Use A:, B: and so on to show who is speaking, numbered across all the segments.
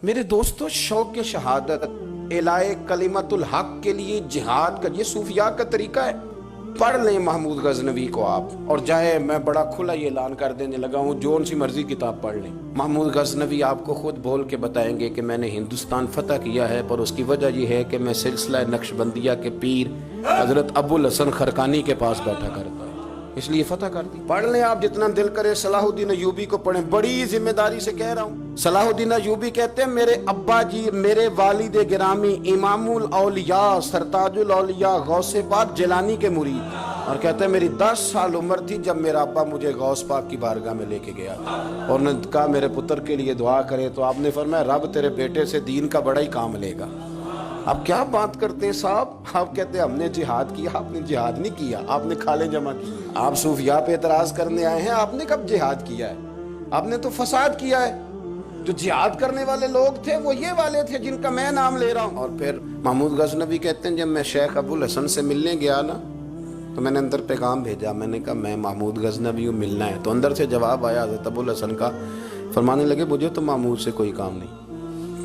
A: میرے دوستو، شوق شہادت اعلائے کلمت الحق کے لیے جہاد کا یہ صوفیاء کا طریقہ ہے۔ پڑھ لیں محمود غزنوی کو آپ، اور جائے میں بڑا کھلا یہ اعلان کر دینے لگا ہوں، جون سی مرضی کتاب پڑھ لیں۔ محمود غزنوی آپ کو خود بول کے بتائیں گے کہ میں نے ہندوستان فتح کیا ہے، پر اس کی وجہ یہ ہے کہ میں سلسلہ نقشبندیہ کے پیر حضرت ابو الحسن خرقانی کے پاس بیٹھا کرتا ہوں، اس لیے فتح کر دی۔ پڑھ لیں آپ جتنا دل کرے، صلاح الدین ایوبی کو پڑھیں، بڑی ذمہ داری سے کہہ رہا ہوں۔ صلاح الدین ایوبی کہتے ہیں میرے ابا جی میرے والد گرامی امام الاولیاء سرتاج الاولیاء غوث پاک جیلانی کے مرید تھے، اور کہتے ہیں میری 10 سال عمر تھی جب میرا ابا مجھے غوث پاک کی بارگاہ میں لے کے گیا تھا، اور نے کہا میرے پتر کے لیے دعا کرے، تو آپ نے فرمایا رب تیرے بیٹے سے دین کا بڑا ہی کام لے گا۔ آپ کیا بات کرتے ہیں صاحب، آپ کہتے ہیں ہم نے جہاد کیا، آپ نے جہاد نہیں کیا، آپ نے کھالیں جمع کی۔ آپ صوفیاء پہ اعتراض کرنے آئے ہیں، آپ نے کب جہاد کیا ہے؟ آپ نے تو فساد کیا ہے۔ جو جہاد کرنے والے لوگ تھے وہ یہ والے تھے جن کا میں نام لے رہا ہوں۔ اور پھر محمود غزنوی کہتے ہیں جب میں شیخ ابو الحسن سے ملنے گیا نا، تو میں نے اندر پیغام بھیجا، میں نے کہا میں محمود غزنوی ہوں، ملنا ہے۔ تو اندر سے جواب آیا حضرت ابو الحسن کا، فرمانے لگے مجھے تو محمود سے کوئی کام نہیں۔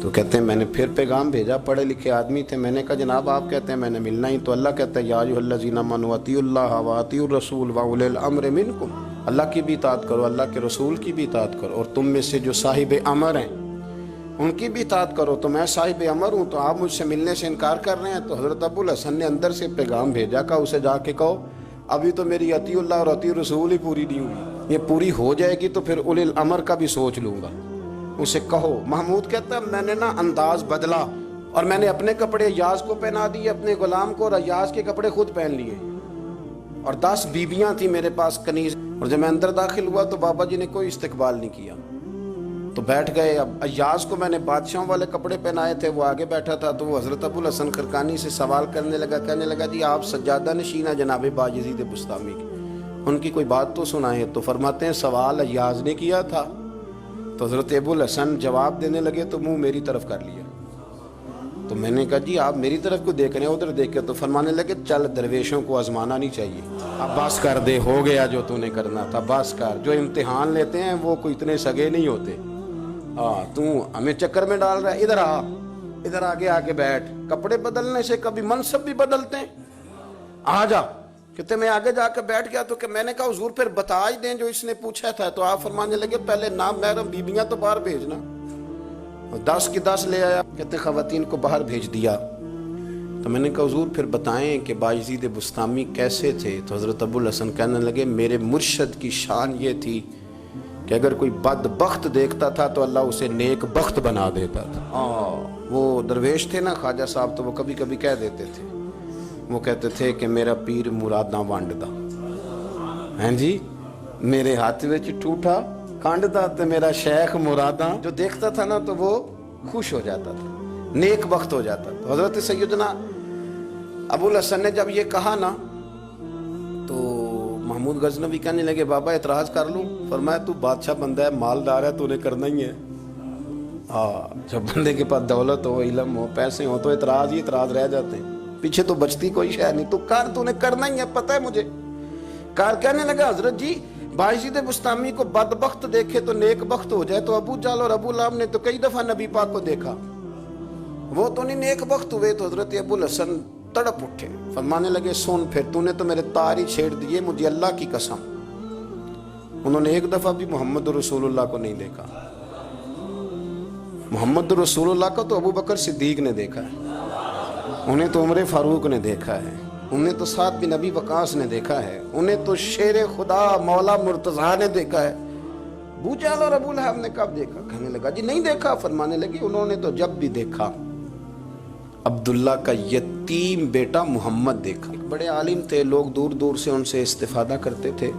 A: تو کہتے ہیں میں نے پھر پیغام بھیجا، پڑھے لکھے آدمی تھے، میں نے کہا جناب آپ کہتے ہیں میں نے ملنا ہی، تو اللہ کہتا ہے یا ایھا الذین آمنوا اطیعوا اللہ واطیعوا الرسول واولی الامر منکم، اللہ کی بھی اطاعت کرو، اللہ کے رسول کی بھی اطاعت کرو، اور تم میں سے جو صاحب امر ہیں ان کی بھی اطاعت کرو۔ تو میں صاحب امر ہوں، تو آپ مجھ سے ملنے سے انکار کر رہے ہیں؟ تو حضرت ابو الحسن نے اندر سے پیغام بھیجا، کہا اسے جا کے کہو ابھی تو میری اطیع اللہ اور اطیع رسول ہی پوری نہیں ہوئی، یہ پوری ہو جائے گی تو پھر اولی الامر کا بھی سوچ لوں گا، اسے کہو۔ محمود کہتا ہے میں نے نا انداز بدلا، اور میں نے اپنے کپڑے ایاز کو پہنا دیے اپنے غلام کو، اور ایاز کے کپڑے خود پہن لیے، اور 10 بیویاں تھیں میرے پاس کنیز، اور جب میں اندر داخل ہوا تو بابا جی نے کوئی استقبال نہیں کیا، تو بیٹھ گئے۔ اب ایاز کو میں نے بادشاہوں والے کپڑے پہنائے تھے، وہ آگے بیٹھا تھا، تو وہ حضرت ابو الحسن خرقانی سے سوال کرنے لگا، کہنے لگا جی آپ سجادہ نشین ہیں جناب بایزید بسطامی کی، ان کی کوئی بات تو سنائیں۔ تو فرماتے ہیں سوال ایاز نے کیا تھا، تو حضرت ابو الحسن جواب دینے لگے تو منہ میری طرف کر لیا، تو میں نے کہا جی آپ میری طرف کو دیکھ رہے ہیں، ادھر دیکھ کے، تو فرمانے لگے چل درویشوں کو آزمانا نہیں چاہیے، اب بس کر دے، ہو گیا جو تو نے کرنا تھا، بس کر، جو امتحان لیتے ہیں وہ کوئی اتنے سگے نہیں ہوتے، تو ہمیں چکر میں ڈال رہا ہے، ادھر آ، ادھر آگے آ کے بیٹھ، کپڑے بدلنے سے کبھی منصب بھی بدلتے ہیں، آ جا۔ کہتے میں آگے جا کے بیٹھ گیا، تو کہ میں نے کہا حضور پھر بتا ہی دیں جو اس نے پوچھا تھا، تو آپ فرمانے لگے پہلے نام محرم بیویاں تو باہر بھیجنا، 10 کی 10 لے آیا، کہتے خواتین کو باہر بھیج دیا۔ تو میں نے کہا حضور پھر بتائیں کہ بایزید بسطامی کیسے تھے؟ تو حضرت ابو الحسن کہنے لگے میرے مرشد کی شان یہ تھی کہ اگر کوئی بدبخت دیکھتا تھا تو اللہ اسے نیک بخت بنا دیتا تھا۔ وہ درویش تھے نا خواجہ صاحب، تو وہ کبھی کبھی کہہ دیتے تھے، وہ کہتے تھے کہ میرا پیر مراداں وانڈدا، ہیں جی میرے ہاتھ وچ ٹوٹا کانڈدا، تے میرا شیخ مراداں، جو دیکھتا تھا نا تو وہ خوش ہو جاتا تھا، نیک بخت ہو جاتا تھا۔ حضرت سیدنا ابو الحسن نے جب یہ کہا نا تو محمود غزنوی کہنے لگے بابا اعتراض کر لوں؟ فرمایا تو بادشاہ بندہ ہے، مالدار ہے، تو نے کرنا ہی ہے۔ جب بندے کے پاس دولت ہو، علم ہو، پیسے ہو، تو اعتراض ہی اعتراض رہ جاتے ہیں، پیچھے تو بچتی کوئی شے نہیں، تو کر، تو نے کرنا ہی ہے، پتہ ہے مجھے کار۔ کہنے لگا حضرت جی بایزید بسطامی کو بدبخت دیکھے تو نیک بخت ہو جائے، تو ابو جہل اور ابو لہب نے تو کئی دفعہ نبی پاک کو دیکھا، وہ تو نہیں نیک بخت ہوئے۔ تو حضرت ابو الحسن تڑپ اٹھے، فرمانے لگے سن پھر، تو نے تو میرے تار ہی چھیڑ دیے، مجھے اللہ کی قسم انہوں نے ایک دفعہ بھی محمد رسول اللہ کو نہیں دیکھا۔ محمد رسول اللہ کو تو ابو بکر صدیق نے دیکھا ہے، انہیں تو عمر فاروق نے دیکھا ہے، انہیں تو سعد بن ابی وقاص نے دیکھا ہے، انہیں تو شیر خدا مولا مرتضیٰ نے دیکھا ہے۔ ابو جہل اور ابو لہب نے کب دیکھا؟ کہنے لگا جی نہیں دیکھا۔ فرمانے لگی انہوں نے تو جب بھی دیکھا عبداللہ کا یتیم بیٹا محمد دیکھا۔ بڑے عالم تھے، لوگ دور دور سے ان سے استفادہ کرتے تھے۔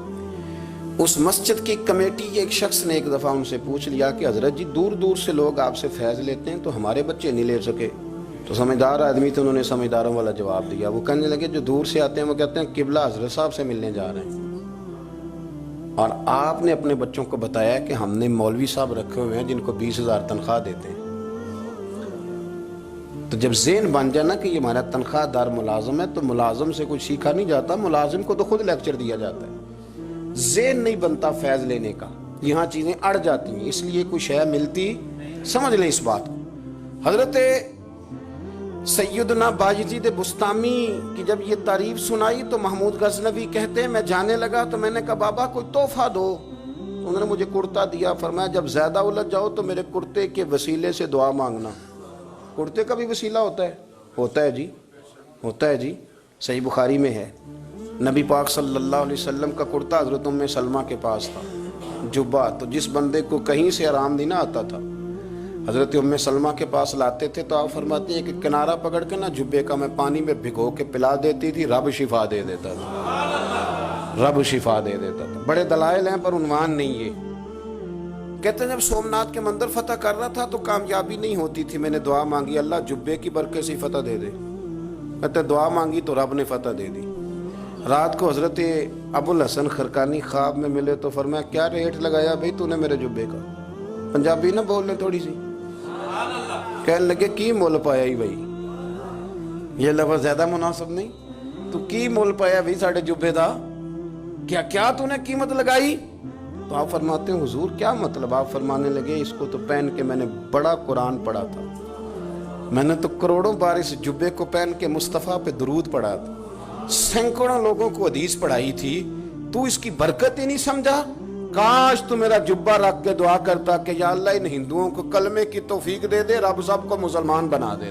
A: اس مسجد کی کمیٹی ایک شخص نے ایک دفعہ ان سے پوچھ لیا کہ حضرت جی دور دور سے لوگ آپ سے فیض لیتے ہیں تو ہمارے بچے نہیں لے سکے؟ تو سمجھدار آدمی تھے، انہوں نے سمجھداروں والا جواب دیا۔ وہ کہنے لگے جو دور سے آتے ہیں وہ کہتے ہیں قبلہ حضرت صاحب سے ملنے جا رہے ہیں، اور آپ نے اپنے بچوں کو بتایا کہ ہم نے مولوی صاحب رکھے ہوئے ہیں جن کو 20,000 تنخواہ دیتے ہیں۔ تو جب ذہن بن جائے نا کہ یہ ہمارا تنخواہ دار ملازم ہے، تو ملازم سے کچھ سیکھا نہیں جاتا، ملازم کو تو خود لیکچر دیا جاتا ہے۔ ذہن نہیں بنتا فیض لینے کا، یہاں چیزیں اڑ جاتی ہیں، اس لیے کچھ ہے ملتی، سمجھ لیں اس بات کو۔ حضرت سیدنا باجید بستامی کی جب یہ تعریف سنائی تو محمود غزنوی کہتے ہیں میں جانے لگا تو میں نے کہا بابا کوئی تحفہ دو. انہوں نے مجھے کرتا دیا. فرمایا جب زیادہ الجھ جاؤ تو میرے کرتے کے وسیلے سے دعا مانگنا. کرتے کا بھی وسیلہ ہوتا ہے؟ ہوتا ہے جی، ہوتا ہے جی. صحیح بخاری میں ہے نبی پاک صلی اللہ علیہ وسلم کا کرتا حضرت ام سلمہ کے پاس تھا، جبہ. تو جس بندے کو کہیں سے آرام نہیں نہ آتا تھا حضرت ام سلمہ کے پاس لاتے تھے تو آپ فرماتے ہیں کہ کنارہ پکڑ کے نا جبے کا میں پانی میں بھگو کے پلا دیتی تھی، رب شفا دے دیتا تھا، رب شفا دے دیتا تھا. بڑے دلائل ہیں پر عنوان نہیں. یہ کہتے ہیں جب سومناتھ کے مندر فتح کر رہا تھا تو کامیابی نہیں ہوتی تھی. میں نے دعا مانگی اللہ جبے کی برکت سے فتح دے دے. کہتے دعا مانگی تو رب نے فتح دے دی. رات کو حضرت ابو الحسن خرقانی خواب میں ملے تو فرمایا کیا ریٹ لگایا بھائی تو نے میرے جبے کا؟ پنجابی نہ بول لیں تھوڑی سی. کہنے لگے کی مول پایا ہی بھائی، یہ لفظ زیادہ مناسب نہیں. تو کی مول پایا بھائی ساڑھے جبے دا، کیا کیا تو نے قیمت لگائی؟ تو آپ فرماتے ہیں حضور کیا مطلب؟ آپ فرمانے لگے اس کو تو پہن کے میں نے بڑا قرآن پڑھا تھا، میں نے تو کروڑوں بار اس جبے کو پہن کے مصطفیٰ پہ درود پڑھا تھا، سینکڑوں لوگوں کو حدیث پڑھائی تھی، تو اس کی برکت ہی نہیں سمجھا؟ کاش تو میرا جبہ رکھ کے دعا کرتا کہ یا اللہ ان ہندوؤں کو کلمے کی توفیق دے دے، رب سب کو مسلمان بنا دے.